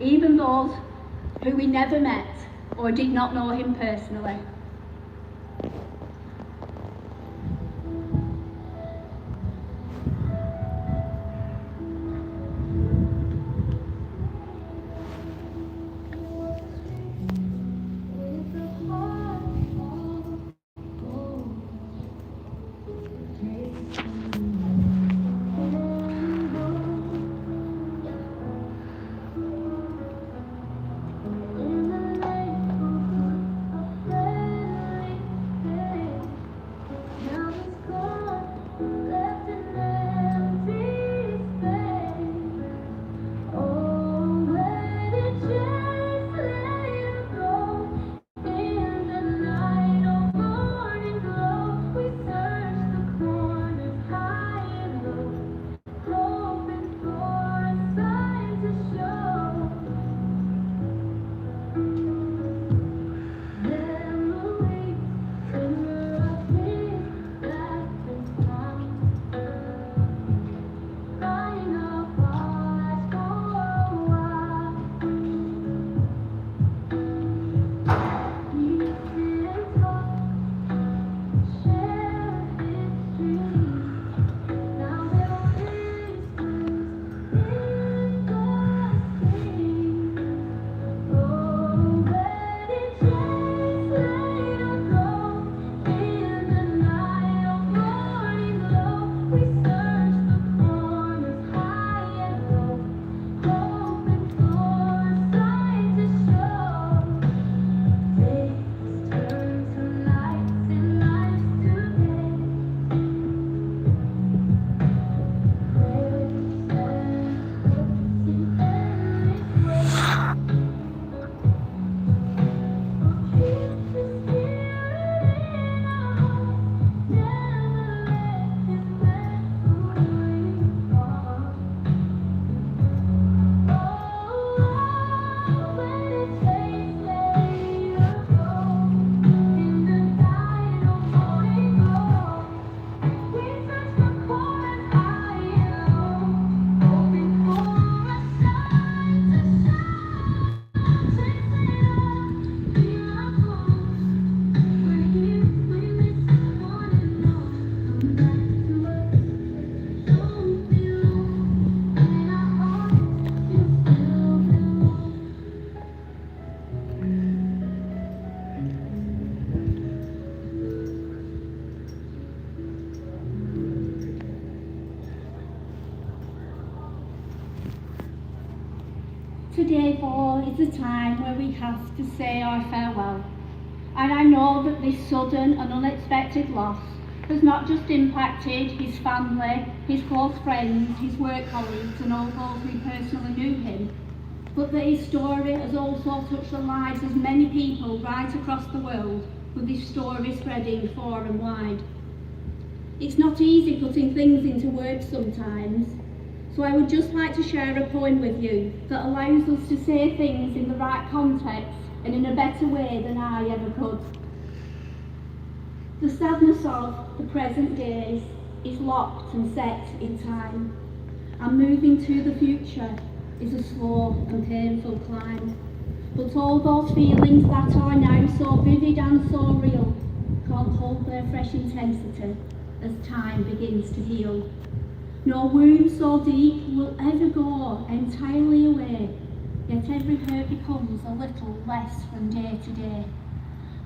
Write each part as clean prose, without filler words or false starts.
even those who we never met or did not know him personally. Today, Paul, is the time where we have to say our farewell. And I know that this sudden and unexpected loss has not just impacted his family, his close friends, his work colleagues and all those who personally knew him, but that his story has also touched the lives of many people right across the world, with his story spreading far and wide. It's not easy putting things into words sometimes, so I would just like to share a poem with you that allows us to say things in the right context and in a better way than I ever could. The sadness of the present days is locked and set in time, and moving to the future is a slow and painful climb. But all those feelings that are now so vivid and so real can't hold their fresh intensity as time begins to heal. No wound so deep will ever go entirely away, yet every hurt becomes a little less from day to day.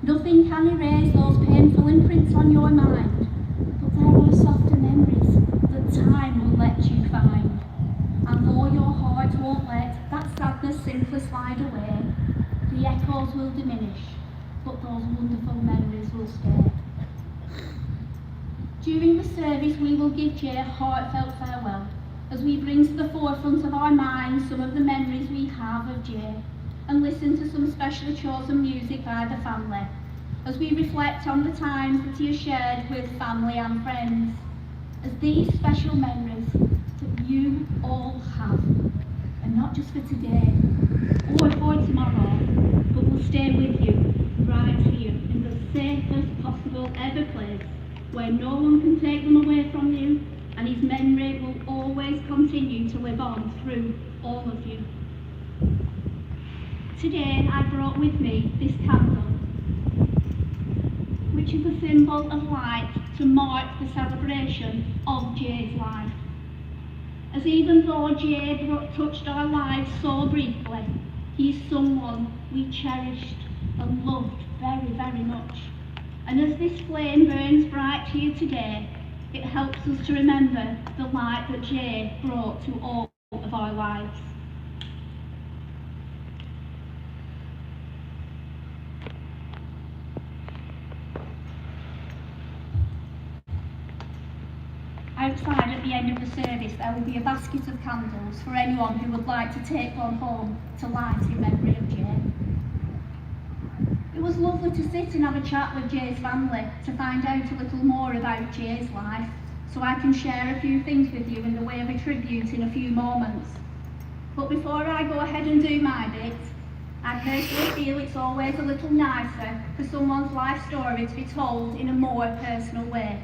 Nothing can erase those painful imprints on your mind, but there are softer memories that time will let you find. And though your heart won't let that sadness simply slide away, the echoes will diminish, but those wonderful memories will stay. During the service, we will give Jay a heartfelt farewell as we bring to the forefront of our minds some of the memories we have of Jay and listen to some specially chosen music by the family as we reflect on the times that he has shared with family and friends, as these special memories that you all have, and not just for today or for tomorrow, but will stay with you right here in the safest possible ever place, where no one can take them away from you, and his memory will always continue to live on through all of you. Today I brought with me this candle, which is a symbol of light to mark the celebration of Jay's life. As even though Jay touched our lives so briefly, he's someone we cherished and loved very, very much. And as this flame burns bright here today, it helps us to remember the light that Jay brought to all of our lives. Outside at the end of the service there will be a basket of candles for anyone who would like to take one home to light in memory of Jay. It was lovely to sit and have a chat with Jay's family to find out a little more about Jay's life, so I can share a few things with you in the way of a tribute in a few moments. But before I go ahead and do my bit, I personally feel it's always a little nicer for someone's life story to be told in a more personal way.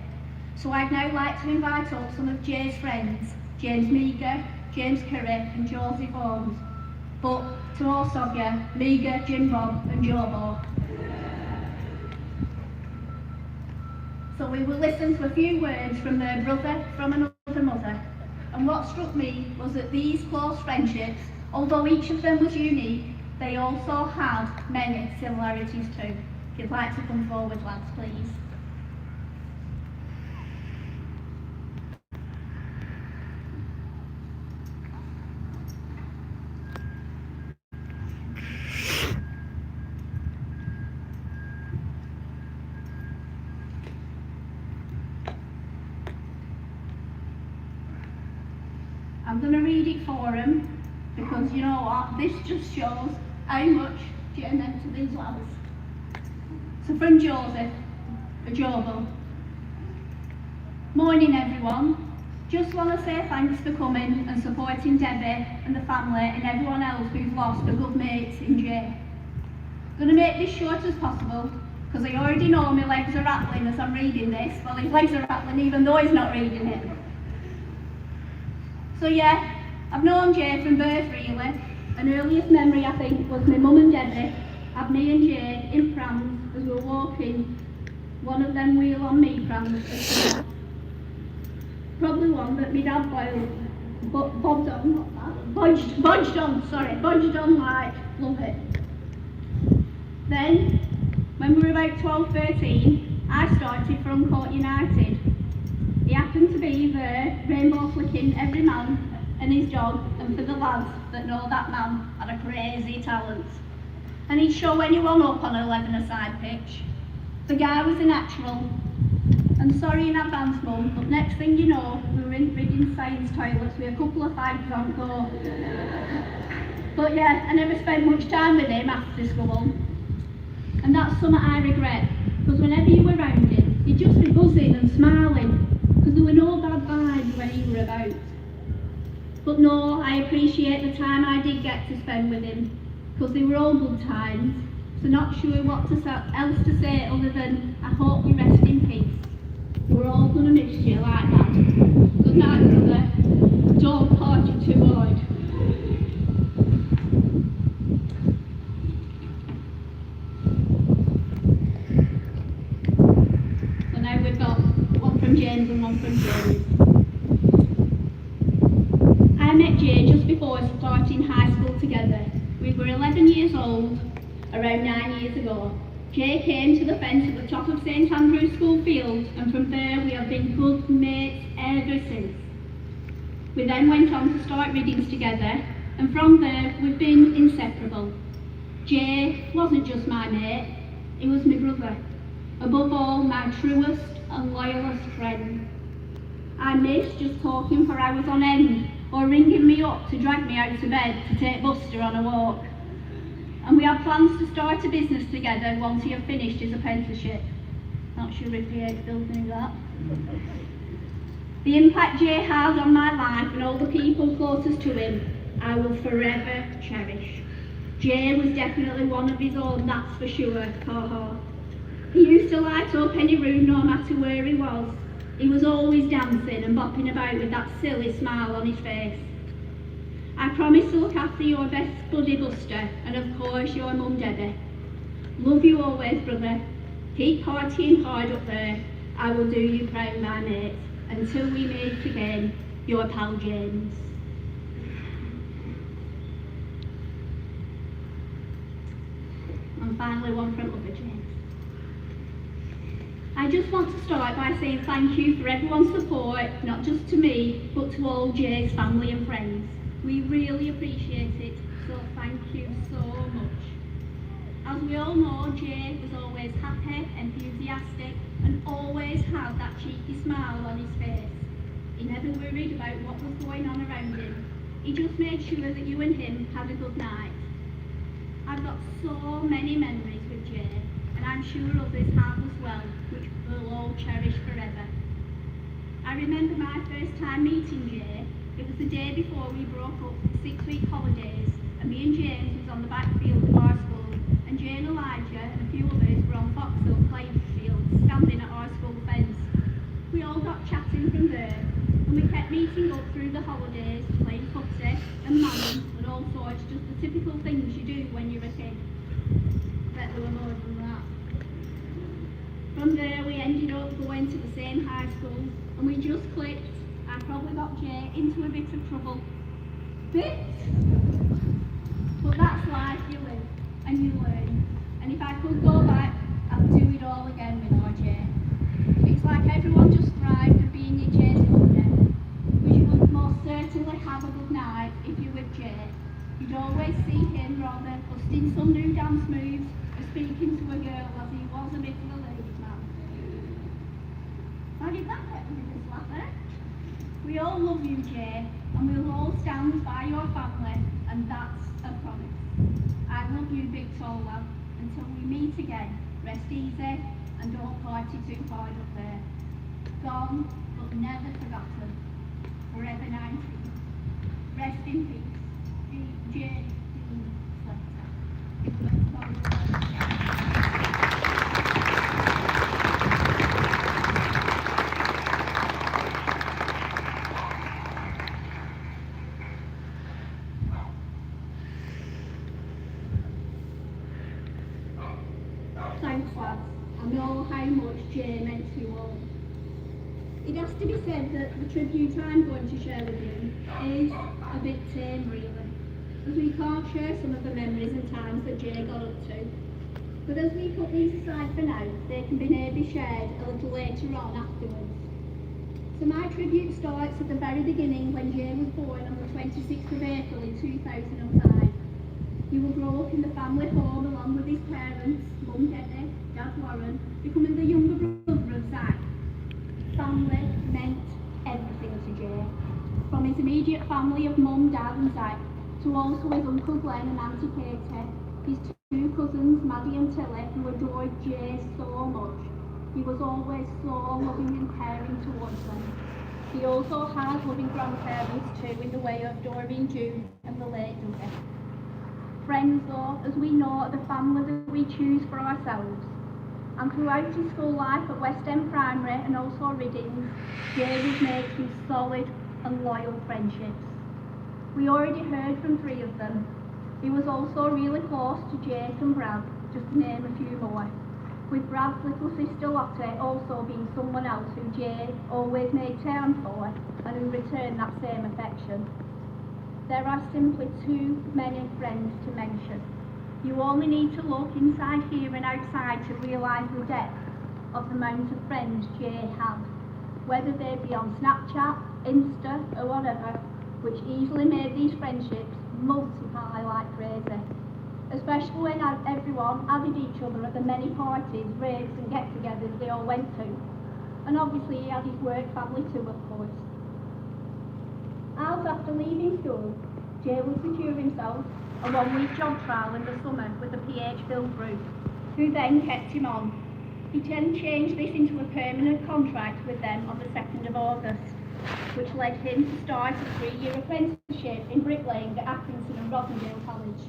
So I'd now like to invite up some of Jay's friends, James Meager, James Curry and Joseph Owens. But to most of you, Meager, Jim Bob and Joe Bo. So we will listen to a few words from their brother from another mother. And what struck me was that these close friendships, although each of them was unique, they also had many similarities too. If you'd like to come forward, lads, please. I'm going to read it for him because you know what, this just shows how much Jay meant to these lads. So from Joseph, a Jobo. Morning everyone, just want to say thanks for coming and supporting Debbie and the family and everyone else who's lost a good mate in Jay. Going to make this short as possible because I already know my legs are rattling as I'm reading this. Well, his legs are rattling even though he's not reading it. So yeah, I've known Jay from birth really. An earliest memory I think was my mum and Debbie had me and Jay in prams as we were walking one of them wheel on me prams. Probably one that my dad bodged on like, love it. Then, when we were about 12, 13, I started for Uncourt United. He happened to be there, rainbow flicking every man and his dog, and for the lads that know that man had a crazy talent. And he'd show anyone up on an 11-a-side pitch. The guy was a natural. And sorry in advance, Mum, but next thing you know, we were in rigging science toilets with a couple of fags on go. But yeah, I never spent much time with him after school. And that's something I regret, because whenever you were around him, he'd just be buzzing and smiling, because there were no bad vibes when you were about. But no, I appreciate the time I did get to spend with him, because they were all good times, so not sure what else to say other than I hope you rest in peace. We're all going to miss you like that. Good night, brother. Don't party too hard. So now we've got one from James and one from James. I met Jay just before starting high school together. We were 11 years old, around 9 years ago. Jay came to the fence at the top of St Andrew's School Field, and from there we have been good mates ever since. We then went on to start readings together, and from there we've been inseparable. Jay wasn't just my mate, he was my brother. Above all, my truest and loyalest friend. I missed just talking for hours on end, or ringing me up to drag me out to bed to take Buster on a walk. And we have plans to start a business together once he has finished his apprenticeship. Not sure if he still doing that. The impact Jay had on my life and all the people closest to him, I will forever cherish. Jay was definitely one of his own, that's for sure. Ha ha. He used to light up any room no matter where he was. He was always dancing and bopping about with that silly smile on his face. I promise to look after your best buddy Buster and of course your mum Debbie. Love you always, brother. Keep partying hard up there. I will do you proud, my mate. Until we meet again, your pal James. And finally one from other James. I just want to start by saying thank you for everyone's support, not just to me, but to all Jay's family and friends. We really appreciate it, so thank you so much. As we all know, Jay was always happy, enthusiastic, and always had that cheeky smile on his face. He never worried about what was going on around him. He just made sure that you and him had a good night. I've got so many memories with Jay, and I'm sure others have as well, which we'll all cherish forever. I remember my first time meeting Jay. It was the day before we broke up for 6-week holidays, and me and James was on the back field of our school, and Jay and Elijah and a few others were on Foxhill playing field, standing at our school fence. We all got chatting from there, and we kept meeting up through the holidays, playing footy and manning and all sorts, just the typical things you do when you're a kid. Bet there were more than that. From there we ended up going to the same high school, and we just clicked. I probably got Jay into a bit of trouble. But that's life, you live and you learn. And if I could go back, I'd do it all again with our Jay. It's like everyone just thrived at being your Jay's company. You would most certainly have a good night if you were with Jay. You'd always see him rather busting some new dance moves or speaking to a girl as he was a bit of a ladies' man. How did that get me this laugh? We all love you, Jay, and we'll all stand by your family, and that's a promise. I love you, big tall lad. Until we meet again, rest easy and don't party too hard up there. Gone, but never forgotten. Forever 19. Rest in peace. J. Thanks, lads. I know how much Jay meant to you all. It has to be said that the tribute I'm going to share with you is a bit tame, really, as we can't share some of the memories and times that Jay got up to. But as we put these aside for now, they can be maybe shared a little later on afterwards. So my tribute starts at the very beginning when Jay was born on the 26th of April in 2005. He will grow up in the family home along with his parents, Mum Debbie, Dad Warren, becoming the younger brother of Zach. Family meant everything to Jay. From his immediate family of Mum, Dad and Zach, to also his Uncle Glenn and Auntie Katie, his two cousins, Maddie and Tilly, who adored Jay so much. He was always so loving and caring towards them. He also had loving grandparents too, in the way of Doreen, June and the late Dougie. Friends though, as we know, are the family that we choose for ourselves. And throughout his school life at West End Primary and also Riddings, Jay was made some solid and loyal friendships. We already heard from 3 of them. He was also really close to Jake and Brad, just to name a few more, with Brad's little sister Lottie also being someone else who Jay always made time for and who returned that same affection. There are simply too many friends to mention. You only need to look inside here and outside to realise the depth of the amount of friends Jay had, whether they be on Snapchat, Insta or whatever, which easily made these friendships multiply like crazy, especially when everyone added each other at the many parties, raves and get-togethers they all went to. And obviously he had his work family too, of course. As after leaving school, Jay would secure himself a 1-week job trial in the summer with the PH-filled group, who then kept him on. He then changed this into a permanent contract with them on the 2nd of August, which led him to start a 3-year apprenticeship in bricklaying at Atkinson and Rosendale College,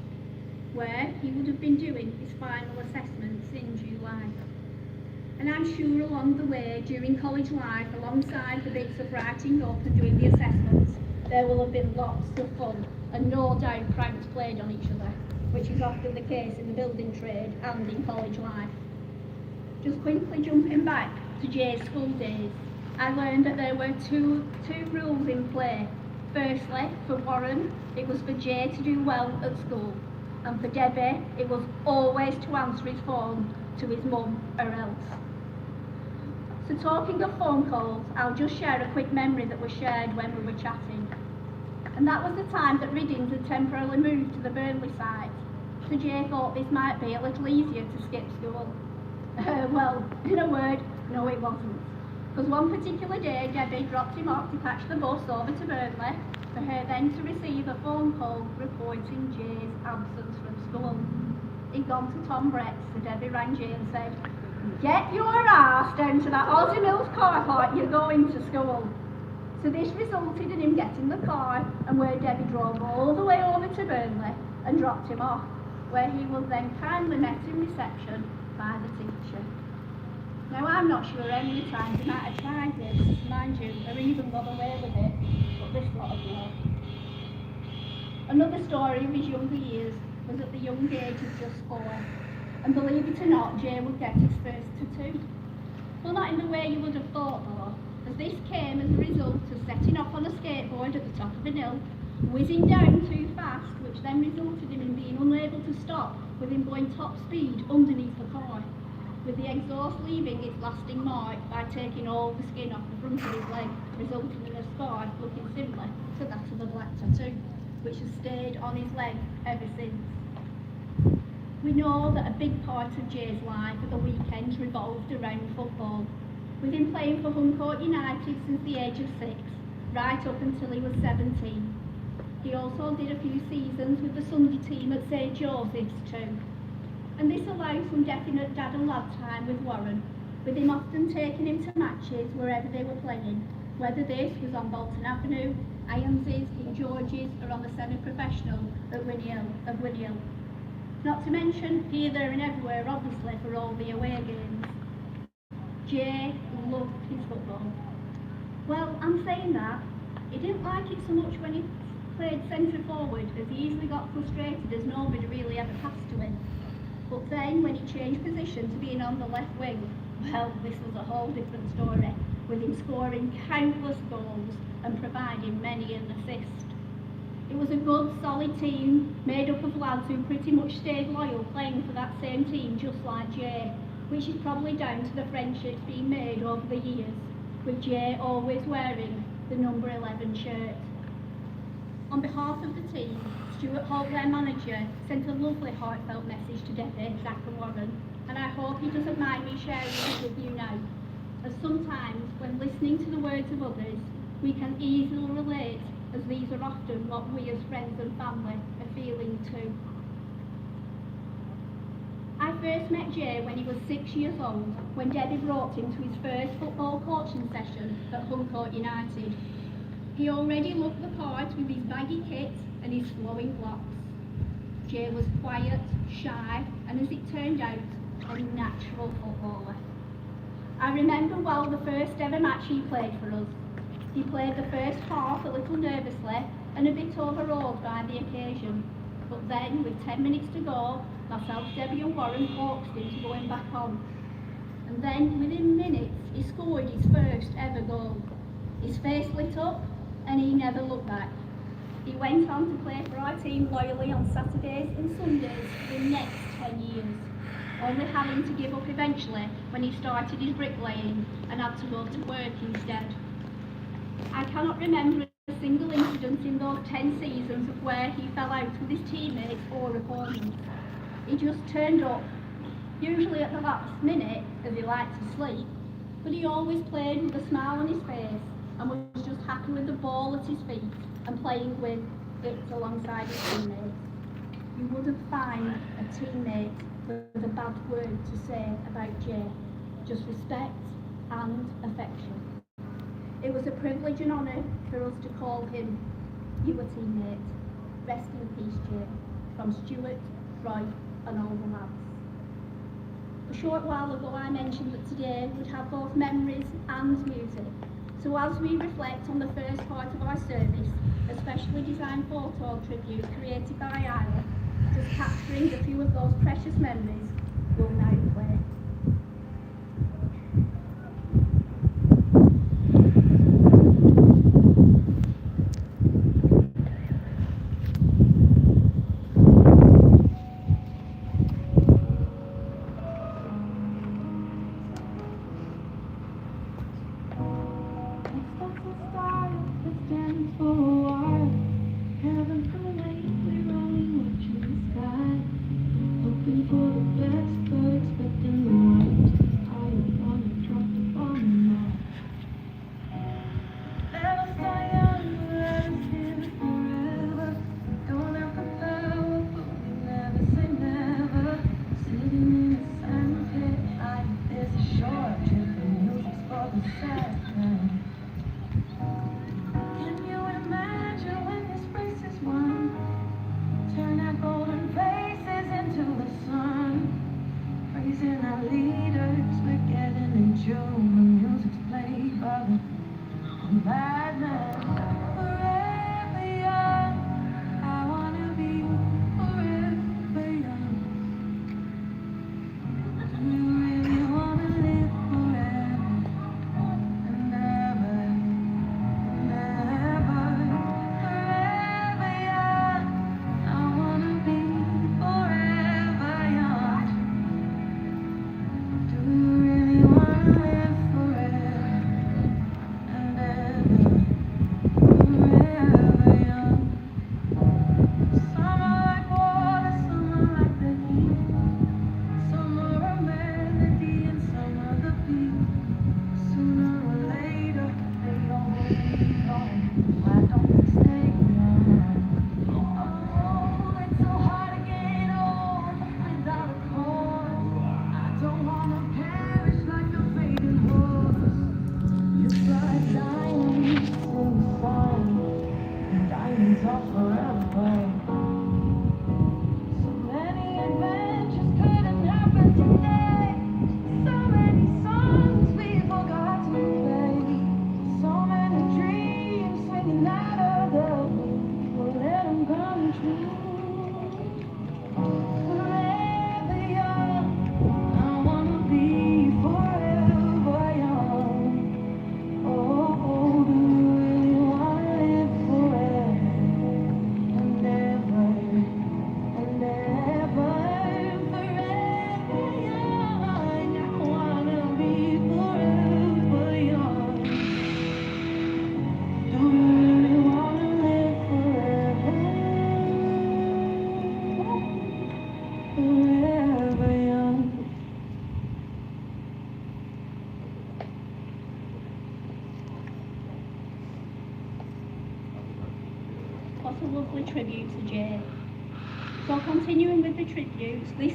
where he would have been doing his final assessments in July. And I'm sure along the way, during college life, alongside the bits of writing up and doing the assessments, there will have been lots of fun and no doubt pranks played on each other, which is often the case in the building trade and in college life. Just quickly jumping back to Jay's school days, I learned that there were two rules in play. Firstly, for Warren, it was for Jay to do well at school, and for Debbie, it was always to answer his phone to his mum or else. So talking of phone calls, I'll just share a quick memory that was shared when we were chatting. And that was the time that Riddings had temporarily moved to the Burnley site. So Jay thought this might be a little easier to skip school. Well, in a word, no it wasn't. Because one particular day, Debbie dropped him off to catch the bus over to Burnley, for her then to receive a phone call reporting Jay's absence from school. He'd gone to Tom Brett's, so Debbie rang Jay and said, "Get your ass down to that Aussie Mills car park, you're going to school." So this resulted in him getting the car, and where Debbie drove all the way over to Burnley and dropped him off, where he was then kindly met in reception by the teacher. Now I'm not sure how many times he might have tried this, mind you, or even got away with it, but this lot of love. Another story of his younger years was at the young age of just 4, and believe it or not, Jay would get his first tattoo. Well, not in the way you would have thought though, as this came as a result of setting off on a skateboard at the top of an hill, whizzing down too fast, which then resulted in him being unable to stop, with him going top speed underneath the car, with the exhaust leaving its lasting mark by taking all the skin off the front of his leg, resulting in a scar looking similar to that of a black tattoo, which has stayed on his leg ever since. We know that a big part of Jay's life at the weekends revolved around football, with him playing for Huncourt United since the age of 6, right up until he was 17. He also did a few seasons with the Sunday team at St Joseph's too. And this allowed some definite dad and lad time with Warren, with him often taking him to matches wherever they were playing, whether this was on Bolton Avenue, Ironsies, King George's, or on the semi-professional at Winiel. Not to mention here, there and everywhere, obviously, for all the away games. Jay loved his football. Well, I'm saying that, he didn't like it so much when he played centre forward, as he easily got frustrated as nobody really ever passed to him. But then when he changed position to being on the left wing, well, this was a whole different story, with him scoring countless goals and providing many an assist. It was a good, solid team, made up of lads who pretty much stayed loyal playing for that same team, just like Jay, which is probably down to the friendships being made over the years, with Jay always wearing the number 11 shirt. On behalf of the team, Stuart Holt, their manager, sent a lovely heartfelt message to Debbie, Zach and Warren, and I hope he doesn't mind me sharing it with you now, as sometimes when listening to the words of others, we can easily relate, as these are often what we as friends and family are feeling too. I first met Jay when he was 6 years old, when Debbie brought him to his first football coaching session at Huncourt United. He already looked the part with his baggy kit and his flowing locks. Jay was quiet, shy, and as it turned out, a natural footballer. I remember well the first ever match he played for us. He played the first half a little nervously and a bit overawed by the occasion. But then, with 10 minutes to go, myself, Debbie and Warren coaxed him to going back on. And then, within minutes, he scored his first ever goal. His face lit up, and he never looked back. He went on to play for our team loyally on Saturdays and Sundays for the next 10 years, only having to give up eventually when he started his bricklaying and had to go to work instead. I cannot remember a single incident in those 10 seasons of where he fell out with his teammates or opponents. He just turned up, usually at the last minute, as he liked to sleep, but he always played with a smile on his face and was just happy with the ball at his feet and playing with it alongside his teammates. You wouldn't find a teammate with a bad word to say about Jay, just respect and affection. It was a privilege and honour for us to call him your teammate. Rest in peace, Jay. From Stuart, Roy and all the lads. A short while ago I mentioned that today would have both memories and music. So as we reflect on the first part of our service, a specially designed photo tribute created by Isla, just capturing a few of those precious memories, will now play. What a lovely tribute to Jay. So continuing with the tributes, this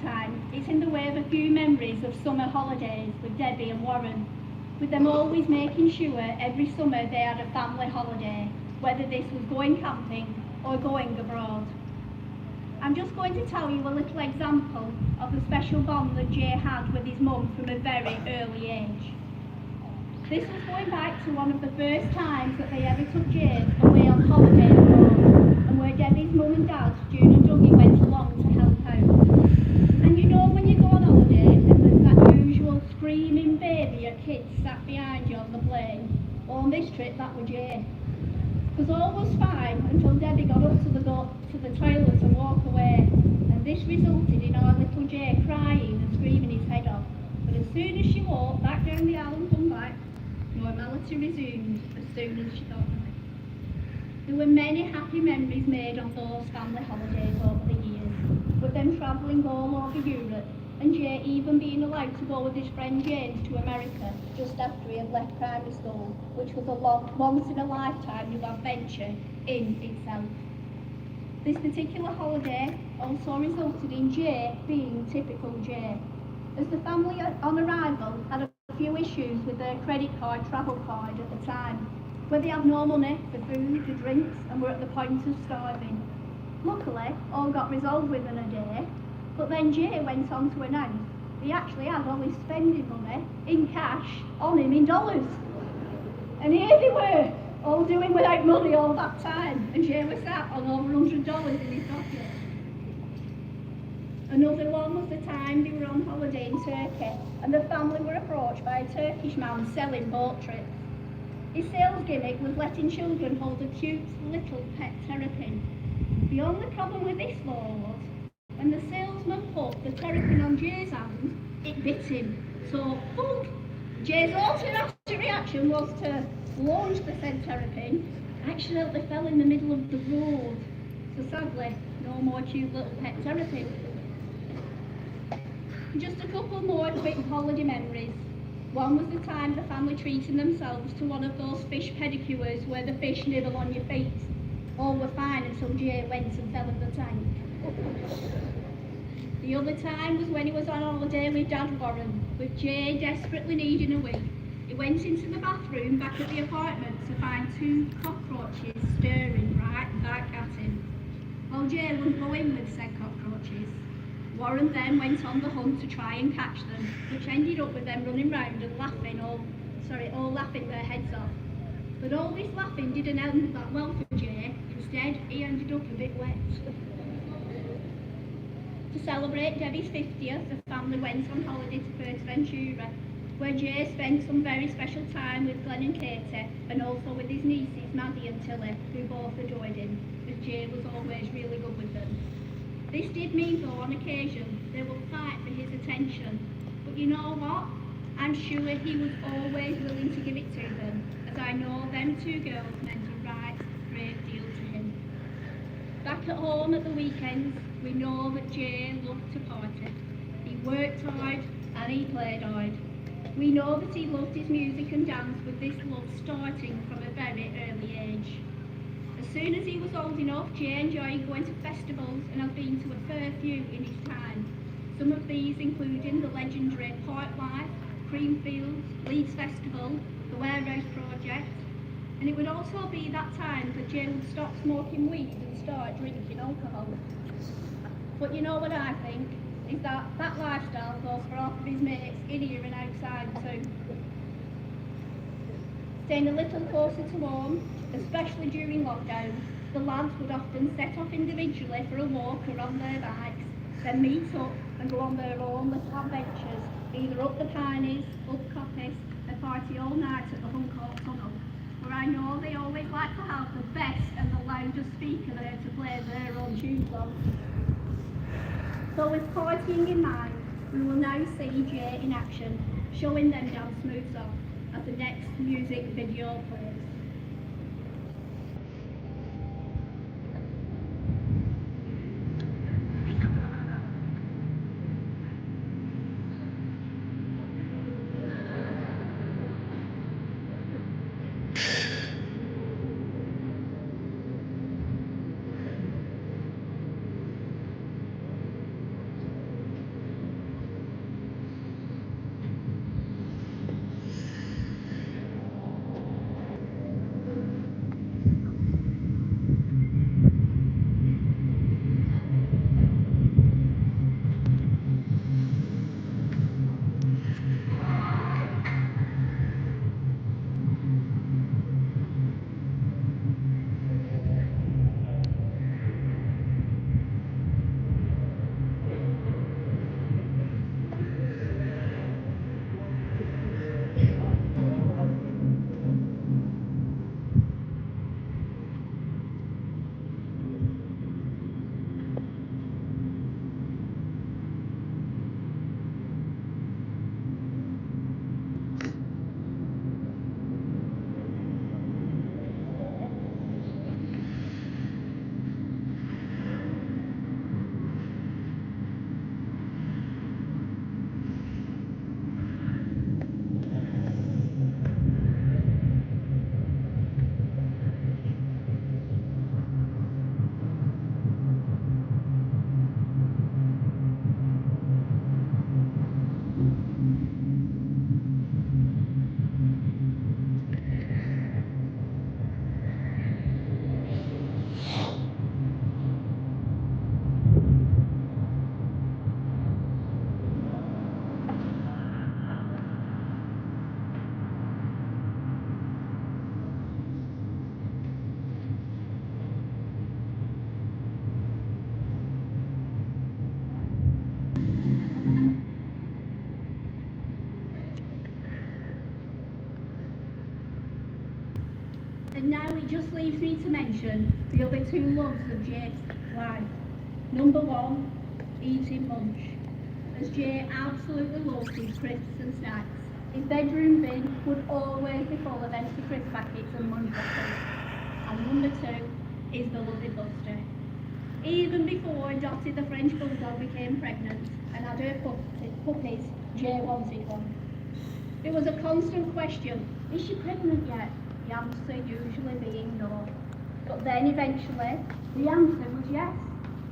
time it's in the way of a few memories of summer holidays with Debbie and Warren, with them always making sure every summer they had a family holiday, whether this was going camping or going abroad. I'm just going to tell you a little example of the special bond that Jay had with his mum from a very early age. This was going back to one of the first times that they ever took Jay away on holiday abroad, and where Debbie's mum and dad, June and Dougie, went along to help out. And you know when you go on holiday and there's that usual screaming baby at kids sat behind you on the plane? Well, on this trip that was Jay. Because all was fine until Debbie got up to the toilet and walked away, and this resulted in our little Jay crying and screaming his head off. But as soon as she walked back down the aisle and come back, normality resumed as soon as she thought of it. There were many happy memories made on those family holidays over the years, with them travelling all over Europe, and Jay even being allowed to go with his friend James to America just after he had left primary school, which was a once-in-a-lifetime new adventure in itself. This particular holiday also resulted in Jay being typical Jay, as the family on arrival had a few issues with their credit card travel card at the time, where they had no money for food, for drinks, and were at the point of starving. Luckily, all got resolved within a day, but then Jay went on to announce he actually had all his spending money in cash on him in dollars. And here they were, all doing without money all that time, and Jay was sat on over $100 in his pocket. Another one was the time they were on holiday in Turkey, and the family were approached by a Turkish man selling boat trips. His sales gimmick was letting children hold a cute little pet terrapin. The only problem with this law was, when the salesman put the terrapin on Jay's hand, it bit him. So, boom! Jay's automatic reaction was to launch the said terrapin, accidentally fell in the middle of the road. So sadly, no more cute little pet terrapin. Just a couple more quick holiday memories. One was the time the family treated themselves to one of those fish pedicures where the fish nibble on your feet. All were fine until Jay went and fell in the tank. The other time was when he was on holiday with Dad Warren, with Jay desperately needing a wee. He went into the bathroom back at the apartment to find 2 cockroaches staring right back at him. Well, Jay wouldn't go in with said cockroaches. Warren then went on the hunt to try and catch them, which ended up with them running round and laughing, all laughing their heads off. But all this laughing didn't end that well for Jay. Instead, he ended up a bit wet. To celebrate Debbie's 50th, the family went on holiday to Fuerteventura, where Jay spent some very special time with Glenn and Katie, and also with his nieces Maddie and Tilly, who both adored him, as Jay was always really good with them. This did mean, though, on occasion, they would fight for his attention. But you know what? I'm sure he was always willing to give it to them, as I know them 2 girls meant a right great deal to him. Back at home at the weekends, we know that Jay loved to party. He worked hard and he played hard. We know that he loved his music and dance, with this love starting from a very early age. As soon as he was old enough, Jay enjoyed going to festivals and has been to a fair few in his time. Some of these including the legendary Parklife, Creamfields, Leeds Festival, the Warehouse Project, and it would also be that time that Jay would stop smoking weed and start drinking alcohol. But you know what I think, is that that lifestyle goes for half of his mates in here and outside too. Staying a little closer to home, especially during lockdown, the lads would often set off individually for a walk or on their bikes, then meet up and go on their own little adventures, either up the Pineys, up Coppice, and party all night at the Huncourt Tunnel, where I know they always like to have the best and the loudest speaker there to play their own tunes on. So with partying in mind, we will now see Jay in action, showing them dance moves off as the next music video plays. leaves me to mention the other two loves of Jay's life. Number one, eating lunch, as Jay absolutely loved his crisps and snacks. His bedroom bin would always be full of empty crisp packets and lunch bottles. And number two is the beloved Buster. Even before Dottie the French Bulldog became pregnant and had her puppies, Jay wanted one. It was a constant question, is she pregnant yet? The answer usually being no. But then eventually, the answer was yes,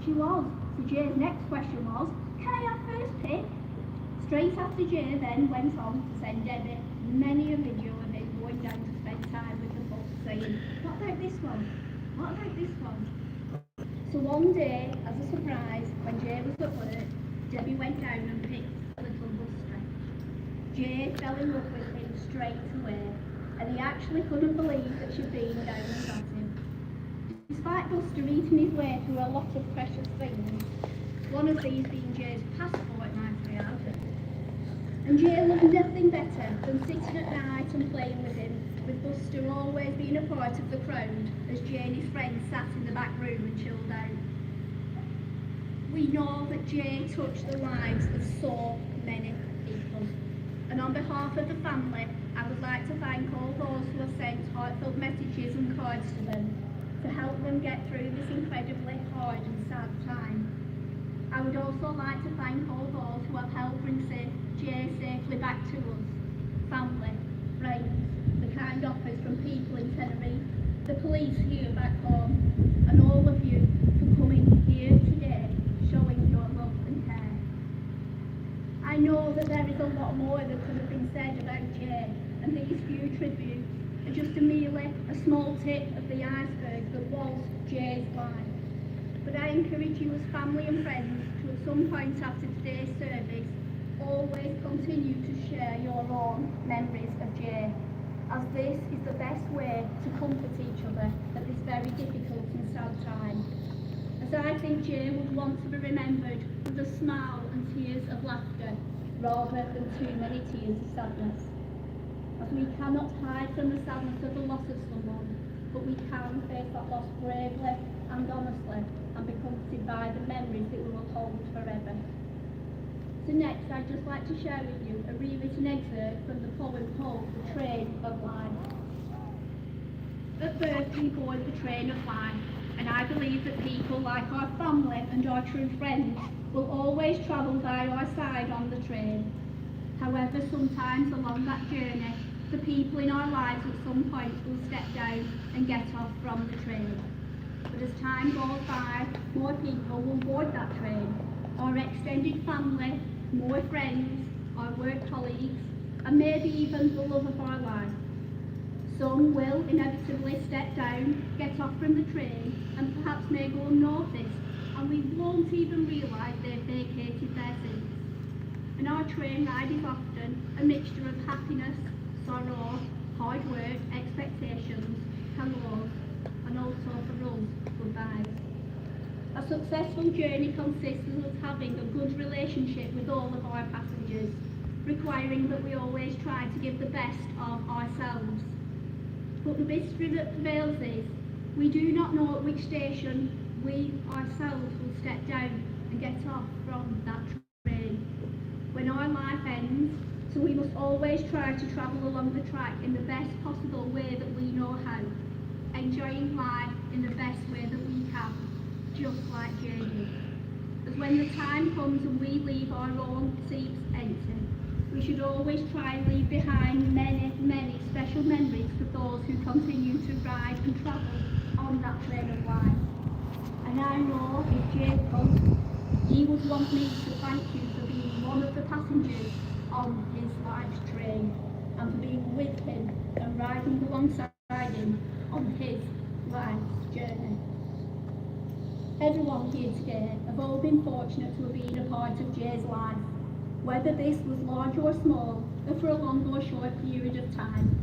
she was. So Jay's next question was, can I have first pick? Straight after Jay then went on to send Debbie many a video of him going down to spend time with the pups, saying, what about this one? What about this one? So one day, as a surprise, when Jay was at work, Debbie went down and picked a little Buster. Jay fell in love with him straight away, and he actually couldn't believe that she'd been down and got him. Despite Buster eating his way through a lot of precious things, one of these being Jay's passport nicely out. And Jay loved nothing better than sitting at night and playing with him, with Buster always being a part of the crowd as Jay and his friends sat in the back room and chilled out. We know that Jay touched the lives of so many people. And on behalf of the family, I would like to thank all those who have sent heartfelt messages and cards to them to help them get through this incredibly hard and sad time. I would also like to thank all those who have helped bring Jay safely back to us, family, friends, the kind offers from people in Tenerife, the police here back home, and all of you for coming here today, showing your love and care. I know that there is a lot more that could have been said about Jay, and these few tributes are just merely a small tip of the iceberg that was Jay's life. But I encourage you as family and friends to at some point after today's service always continue to share your own memories of Jay, as this is the best way to comfort each other at this very difficult and sad time. As I think Jay would want to be remembered with a smile and tears of laughter rather than too many tears of sadness. As we cannot hide from the sadness of the loss of someone, but we can face that loss bravely and honestly and be comforted by the memories that we will hold forever. So next, I'd just like to share with you a rewritten excerpt from the poem called The Train of Life. At birth we board the train of life, and I believe that people like our family and our true friends will always travel by our side on the train. However, sometimes along that journey, the people in our lives at some point will step down and get off from the train. But as time goes by, more people will board that train. Our extended family, more friends, our work colleagues, and maybe even the love of our life. Some will inevitably step down, get off from the train, and perhaps may go unnoticed, and we won't even realise they've vacated their seats. And our train ride is often a mixture of happiness, sorrow, hard work, expectations, hellos, and also for us, goodbyes. A successful journey consists of us having a good relationship with all of our passengers, requiring that we always try to give the best of ourselves. But the mystery that prevails is, we do not know at which station we ourselves will step down and get off from that train when our life ends, so we must always try to travel along the track in the best possible way that we know how, enjoying life in the best way that we can, just like Jay did. As when the time comes and we leave our own seats empty, we should always try and leave behind many, many special memories for those who continue to ride and travel on that train of life. And I know if Jay comes, he would want me to thank you for being one of the passengers on his life's train, and for being with him and riding alongside him on his life's journey. Everyone here today have all been fortunate to have been a part of Jay's life, whether this was large or small, or for a long or short period of time.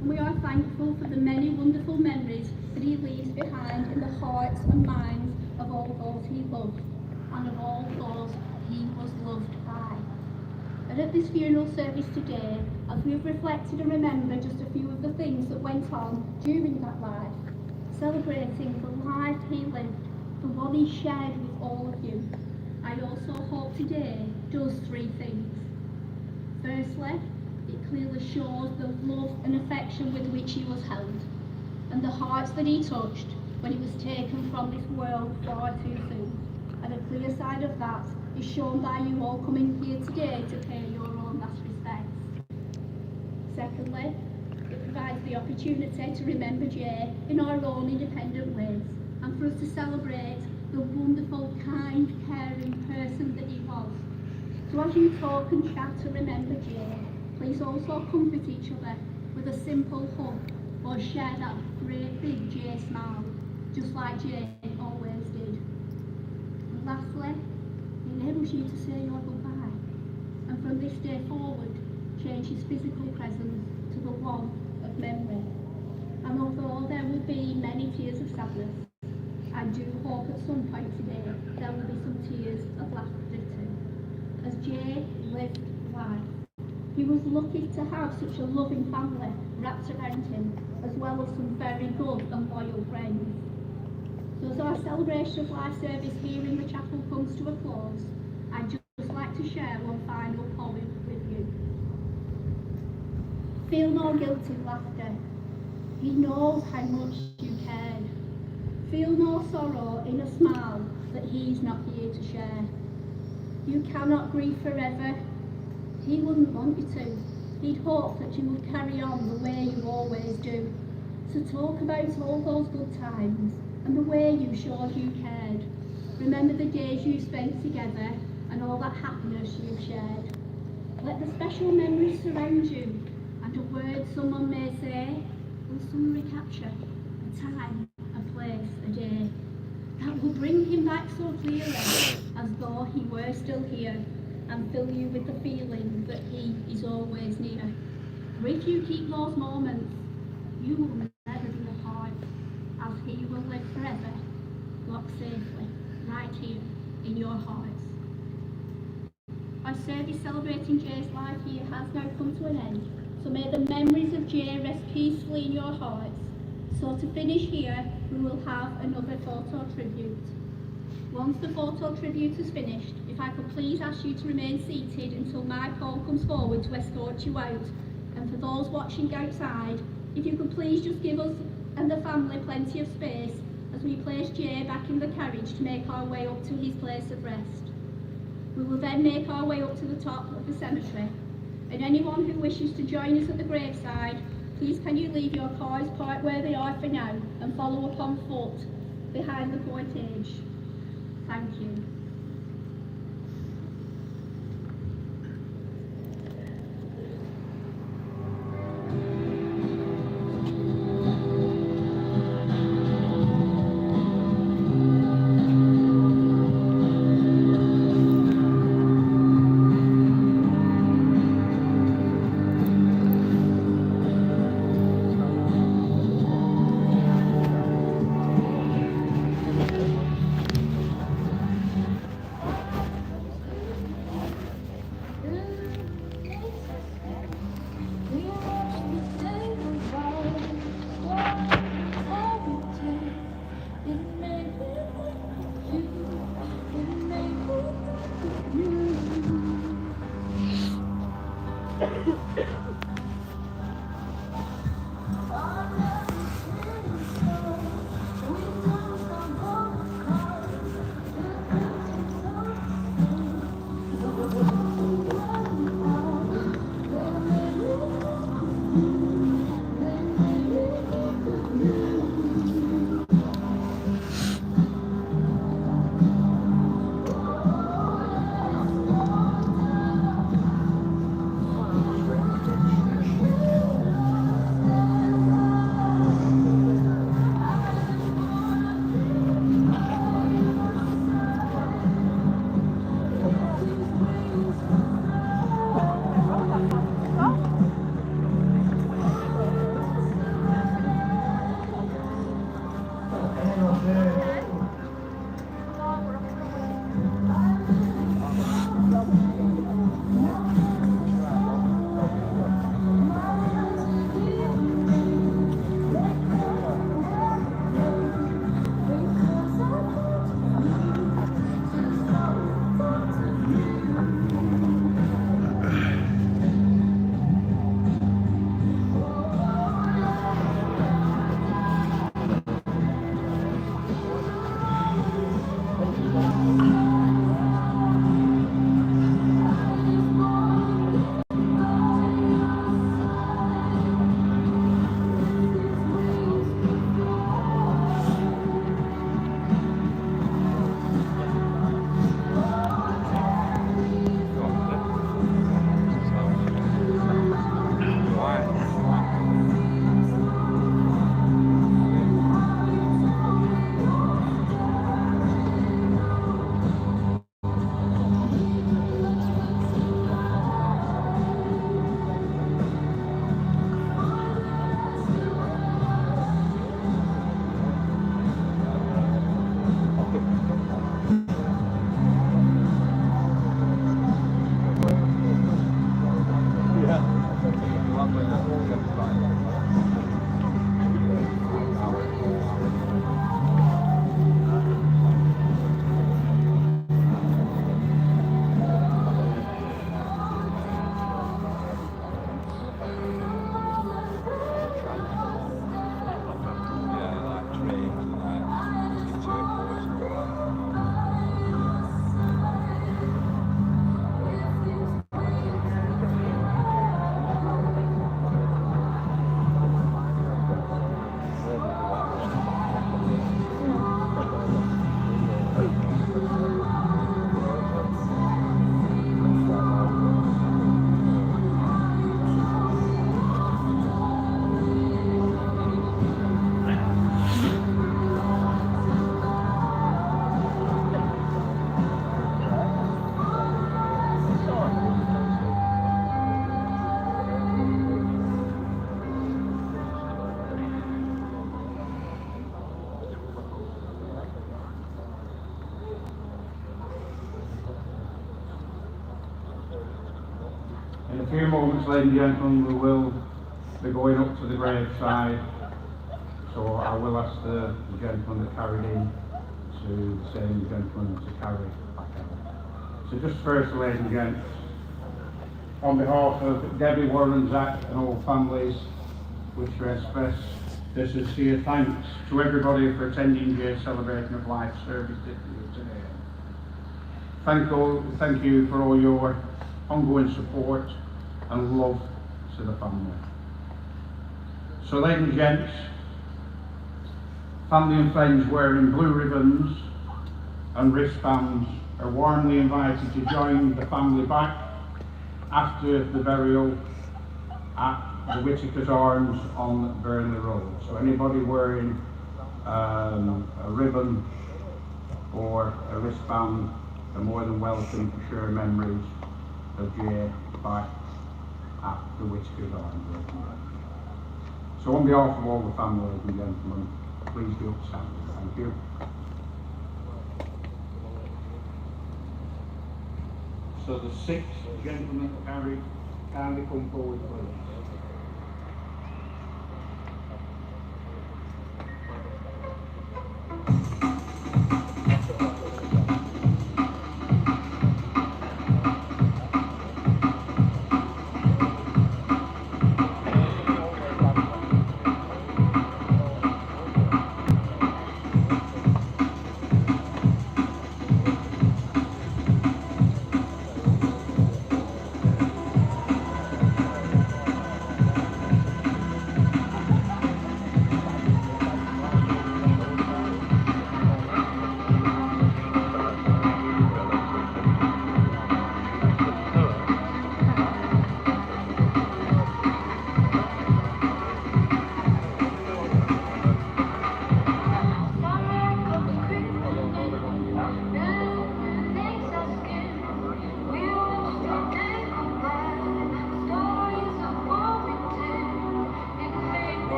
And we are thankful for the many wonderful memories that he leaves behind in the hearts and minds of all those he loved, and of all those he was loved by. And at this funeral service today, as we have reflected and remembered just a few of the things that went on during that life, celebrating the life he lived, the one he shared with all of you. I also hope today does three things. Firstly, it clearly shows the love and affection with which he was held, and the hearts that he touched when he was taken from this world far too soon. And a clear side of that is shown by you all coming here today to pay your own last respects. Secondly, it provides the opportunity to remember Jay in our own independent ways, and for us to celebrate the wonderful, kind, caring person that he was. So as you talk and chat to remember Jay, please also comfort each other with a simple hug or share that great big Jay smile, just like Jay always did. And lastly, it enables you to say your goodbye, and from this day forward, change his physical presence to the one of memory. And although there will be many tears of sadness, I do hope at some point today there will be some tears of laughter too. As Jay lived life, he was lucky to have such a loving family wrapped around him, as well as some very good and loyal friends. So as our celebration of life service here in the chapel comes to a close, I'd just like to share one final poem with you. Feel no guilt in laughter. He knows how much you cared. Feel no sorrow in a smile that he's not here to share. You cannot grieve forever. He wouldn't want you to. He'd hope that you would carry on the way you always do. So talk about all those good times and the way you showed you cared. Remember the days you spent together and all that happiness you've shared. Let the special memories surround you, and a word someone may say will soon recapture a time, a place, a day that will bring him back so clearly as though he were still here, and fill you with the feeling that he is always near. For if you keep those moments, you will never be apart, as he will live forever, locked safely, right here in your hearts. Our service celebrating Jay's life here has now come to an end, so may the memories of Jay rest peacefully in your hearts. So to finish here, we will have another photo tribute. Once the photo tribute is finished, if I could please ask you to remain seated until my call comes forward to escort you out. And for those watching outside, if you could please just give us and the family plenty of space as we place Jay back in the carriage to make our way up to his place of rest. We will then make our way up to the top of the cemetery, and anyone who wishes to join us at the graveside, please can you leave your cars parked where they are for now and follow up on foot behind the cortege. Thank you. a few moments, ladies and gentlemen, we will be going up to the graveside, so I will ask the gentleman that carried in to the same gentleman to carry back out. So just first, ladies and gents, on behalf of Debbie, Warren, Zach and all families, wish to express their sincere thanks to everybody for attending your celebration of life service today. Thank you for all your ongoing support and love to the family. So ladies and gents, family and friends wearing blue ribbons and wristbands are warmly invited to join the family back after the burial at the Whitaker's Arms on Burnley Road. So anybody wearing a ribbon or a wristband are more than welcome to share memories of Jay back at the Whitaker's Arms. So on behalf of all the family, ladies and gentlemen, please do stand. Thank you. So the 6 gentlemen carried, kindly come forward, please.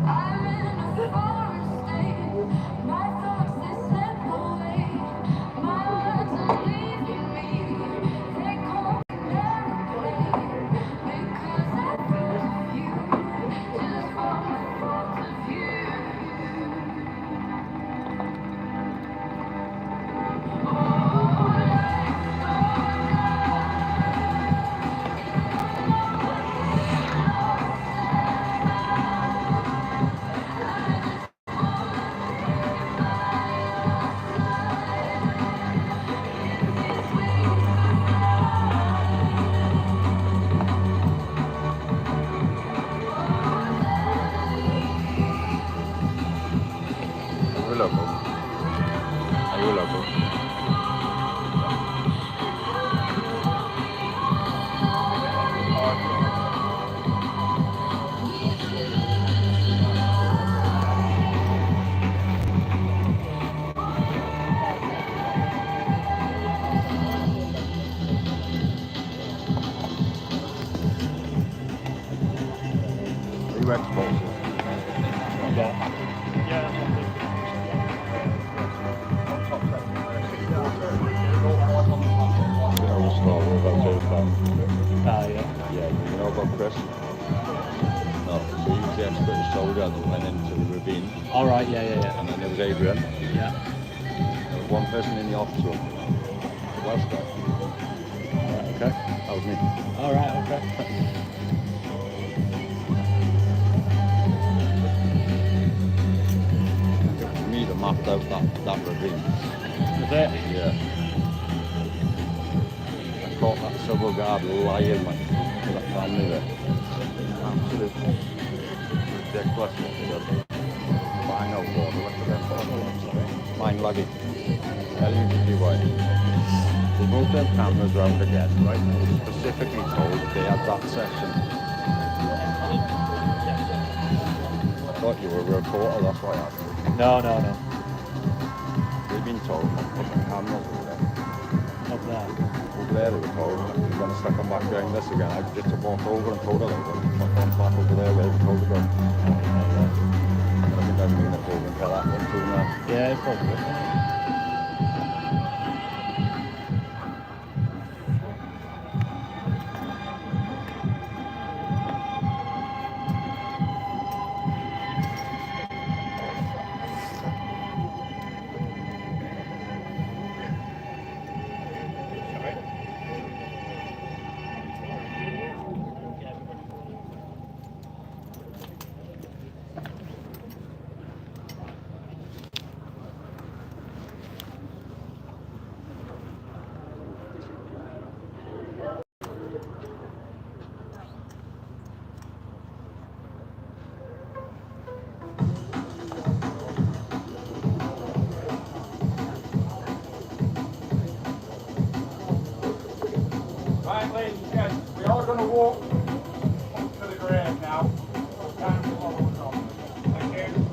I'm in a forest state. love them. I will love them. Are you exposed? Yeah. You know the story about his friend? Ah, yeah. Yeah, you know about Chris? No, so he was the expert soldier that went into the ravine, All right, yeah, yeah, yeah. and then there was Adrian. Yeah. There was one person in the office room, the Welsh guy. Right, okay. That was me. All right, okay. It was me that mapped out that ravine. Is it? Yeah. I caught that civil guard lying, man, to the family there. Absolutely ridiculous what they did. But I know what they look at them for. Mine luggy. LUTTY. They moved their cameras round again, right? And I was specifically told that they had that section. I thought you were a reporter, that's why I asked you. No. They've been told not to put the cameras over there. Up there. Over there they were told, you're going to stick them back behind this again. I just walked over and told her they were. I've gone back over there where they told to go. I think I've been over and tell that one too now. Yeah, it's probably. Right, ladies and gents, we are going to walk up to the grave now. Down to follow us on. Thank you.